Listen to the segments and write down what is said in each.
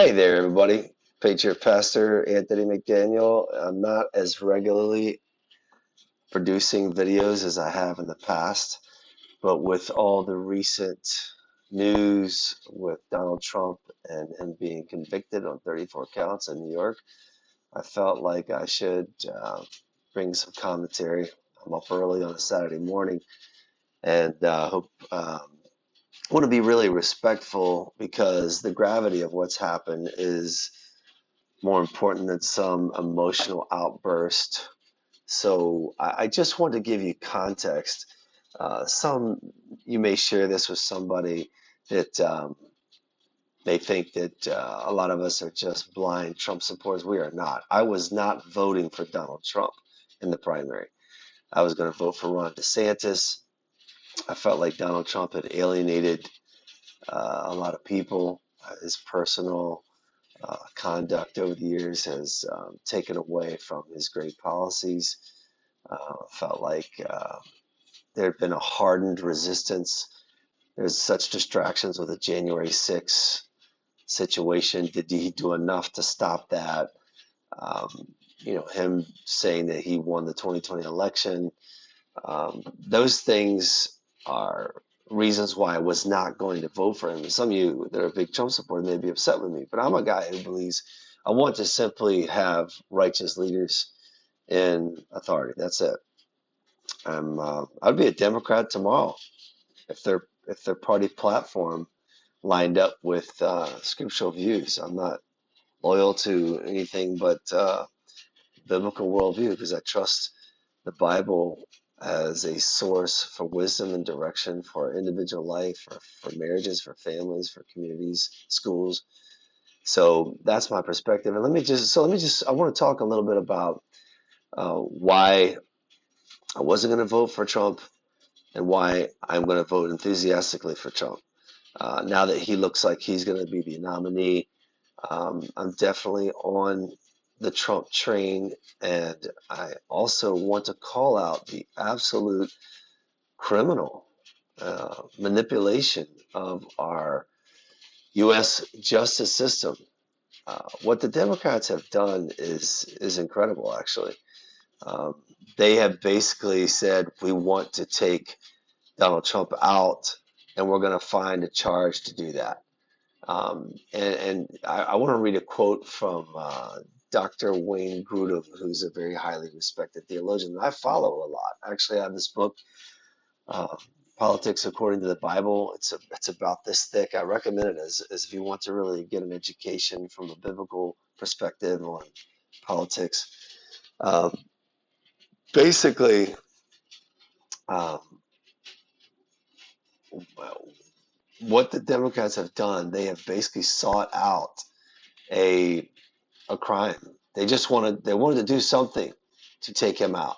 Hey there, everybody. Patriot Pastor Anthony McDaniel. I'm not as regularly producing videos as I have in the past, but with all the recent news with Donald Trump and him being convicted on 34 counts in New York, I felt like I should bring some commentary. I'm up early on a Saturday morning and hope want to be really respectful because the gravity of what's happened is more important than some emotional outburst. So I just want to give you context. Some you may share this with somebody that they think that a lot of us are just blind Trump supporters. We are not. I was not voting for Donald Trump in the primary. I was going to vote for Ron DeSantis. I felt like Donald Trump had alienated a lot of people. His personal conduct over the years has taken away from his great policies. Felt like there had been a hardened resistance. There's such distractions with the January 6th situation. Did he do enough to stop that? Him saying that he won the 2020 election. Those things are reasons why I was not going to vote for him. Some of you that are big Trump supporters may be upset with me, but I'm a guy who believes I want to simply have righteous leaders in authority. That's it. I'd be a Democrat tomorrow if their party platform lined up with scriptural views. I'm not loyal to anything but biblical worldview because I trust the Bible as a source for wisdom and direction for individual life, for marriages, for families, for communities, schools. So that's my perspective. And I want to talk a little bit about why I wasn't going to vote for Trump and why I'm going to vote enthusiastically for Trump. Now that he looks like he's going to be the nominee, I'm definitely on the Trump train, and I also want to call out the absolute criminal manipulation of our U.S. justice system. What the Democrats have done is incredible, actually. Um, they have basically said we want to take Donald Trump out, and we're going to find a charge to do that. And I want to read a quote from Dr. Wayne Grudem, who's a very highly respected theologian that I follow a lot. Actually, I have this book, uh, Politics According to the Bible. It's about this thick. I recommend it as if you want to really get an education from a biblical perspective on politics. Um, basically, um, what the Democrats have done, they have basically sought out a a crime. They wanted to do something to take him out,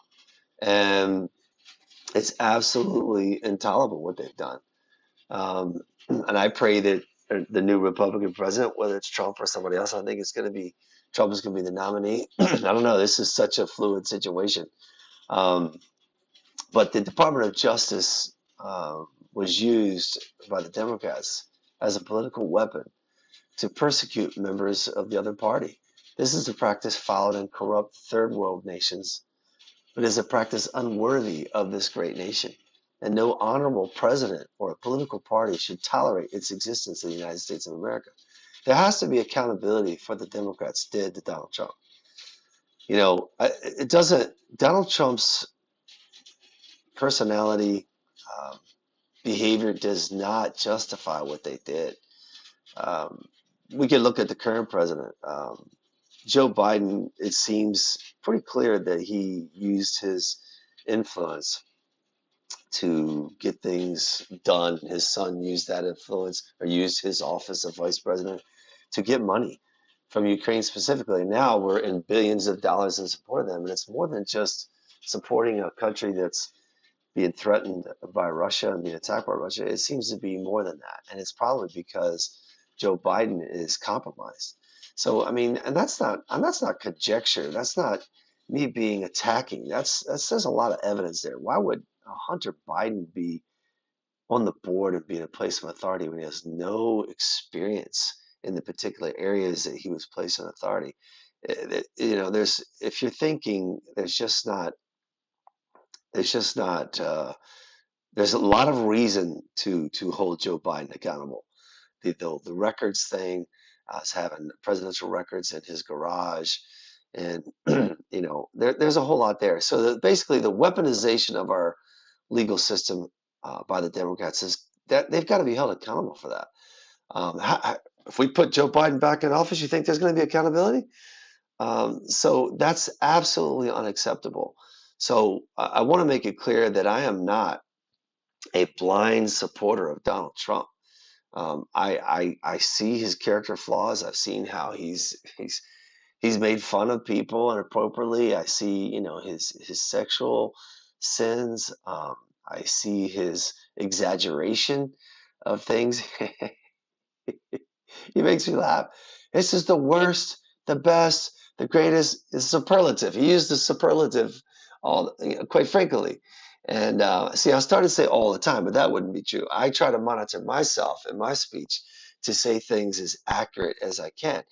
and it's absolutely intolerable what they've done. And I pray that the new Republican president, whether it's Trump or somebody else, I think it's going to be Trump is going to be the nominee. I don't know. This is such a fluid situation. Um, but the Department of Justice was used by the Democrats as a political weapon to persecute members of the other party. This is a practice followed in corrupt third world nations, but is a practice unworthy of this great nation. And no honorable president or a political party should tolerate its existence in the United States of America. There has to be accountability for what the Democrats did to Donald Trump. It doesn't, Donald Trump's personality, um, behavior does not justify what they did. Um, we could look at the current president. Joe Biden, it seems pretty clear that he used his influence to get things done. His son used that influence or used his office of vice president to get money from Ukraine specifically. Now we're in billions of dollars in support of them. And it's more than just supporting a country that's being threatened by Russia and being attacked by Russia. It seems to be more than that. And it's probably because Joe Biden is compromised. So I mean, and that's not conjecture. That's not me being attacking. That says a lot of evidence there. Why would Hunter Biden be on the board and be in a place of authority when he has no experience in the particular areas that he was placed in authority. There's if you're thinking, there's just not there's a lot of reason to hold Joe Biden accountable. The records thing, is having presidential records in his garage, and there's a whole lot there. So basically, the weaponization of our legal system by the Democrats is that they've got to be held accountable for that. If we put Joe Biden back in office, you think there's going to be accountability? So that's absolutely unacceptable. So I want to make it clear that I am not a blind supporter of Donald Trump. I see his character flaws. I've seen how he's made fun of people inappropriately. I see, his sexual sins. I see his exaggeration of things. He makes me laugh. This is the worst, the best, the greatest. Is superlative. He used the superlative all, quite frankly. And see, I started to say all the time, but that wouldn't be true. I try to monitor myself in my speech to say things as accurate as I can.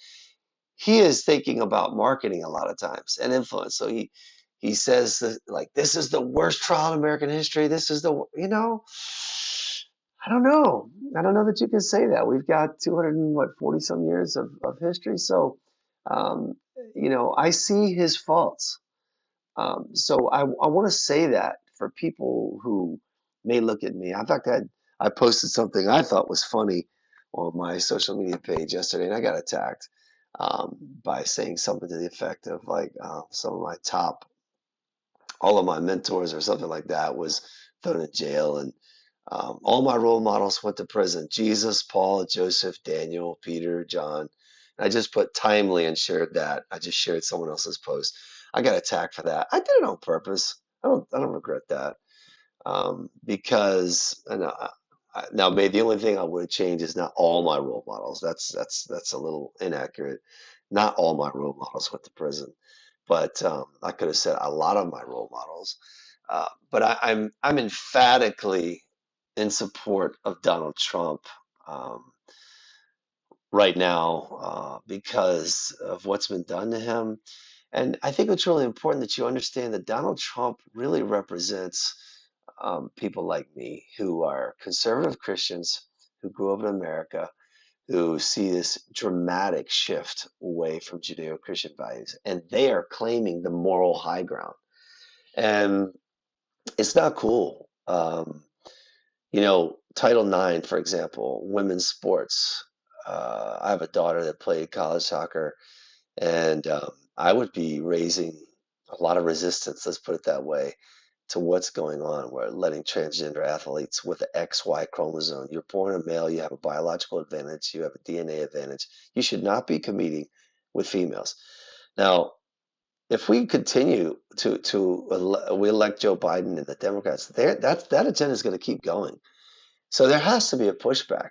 He is thinking about marketing a lot of times and influence. So he says that, like, this is the worst trial in American history. This is I don't know. I don't know that you can say that. We've got 240 some years of history. So, um, I see his faults. So I want to say that for people who may look at me. In fact, I posted something I thought was funny on my social media page yesterday, and I got attacked by saying something to the effect of like some of my all of my mentors or something like that was thrown in jail, and all my role models went to prison: Jesus, Paul, Joseph, Daniel, Peter, John. And I just put timely and shared that. I just shared someone else's post. I got attacked for that. I did it on purpose. I don't regret that, because now maybe the only thing I would change is not all my role models. That's a little inaccurate. Not all my role models went to prison, but I could have said a lot of my role models. But I'm emphatically in support of Donald Trump um, right now because of what's been done to him. And I think it's really important that you understand that Donald Trump really represents people like me who are conservative Christians who grew up in America, who see this dramatic shift away from Judeo-Christian values, and they are claiming the moral high ground. And it's not cool. Title IX, for example, women's sports. I have a daughter that played college soccer, and I would be raising a lot of resistance, let's put it that way, to what's going on. We're letting transgender athletes with the XY chromosome. You're born a male, you have a biological advantage, you have a DNA advantage. You should not be competing with females. Now, if we continue we elect Joe Biden and the Democrats, that agenda is going to keep going. So there has to be a pushback.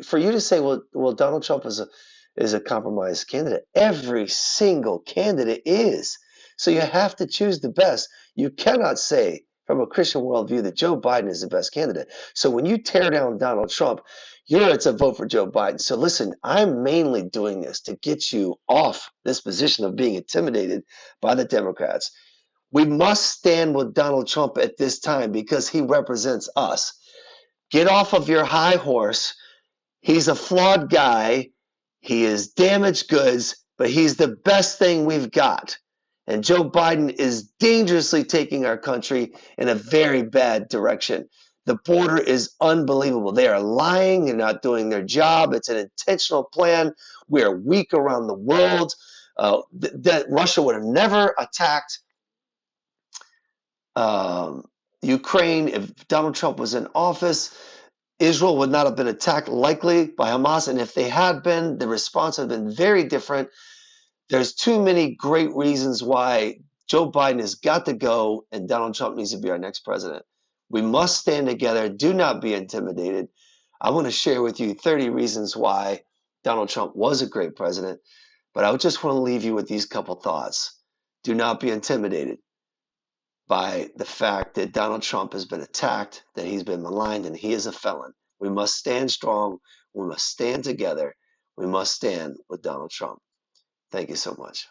For you to say, well, Donald Trump is a compromised candidate. Every single candidate is. So you have to choose the best. You cannot say from a Christian worldview that Joe Biden is the best candidate. So when you tear down Donald Trump, it's a vote for Joe Biden. So listen, I'm mainly doing this to get you off this position of being intimidated by the Democrats. We must stand with Donald Trump at this time because he represents us. Get off of your high horse. He's a flawed guy. He is damaged goods, but he's the best thing we've got. And Joe Biden is dangerously taking our country in a very bad direction. The border is unbelievable. They are lying. They're not doing their job. It's an intentional plan. We are weak around the world. That Russia would have never attacked um, Ukraine if Donald Trump was in office. Israel would not have been attacked likely by Hamas, and if they had been, the response would have been very different. There's too many great reasons why Joe Biden has got to go and Donald Trump needs to be our next president. We must stand together. Do not be intimidated. I want to share with you 30 reasons why Donald Trump was a great president, but I just want to leave you with these couple thoughts. Do not be intimidated by the fact that Donald Trump has been attacked, that he's been maligned, and he is a felon. We must stand strong. We must stand together. We must stand with Donald Trump. Thank you so much.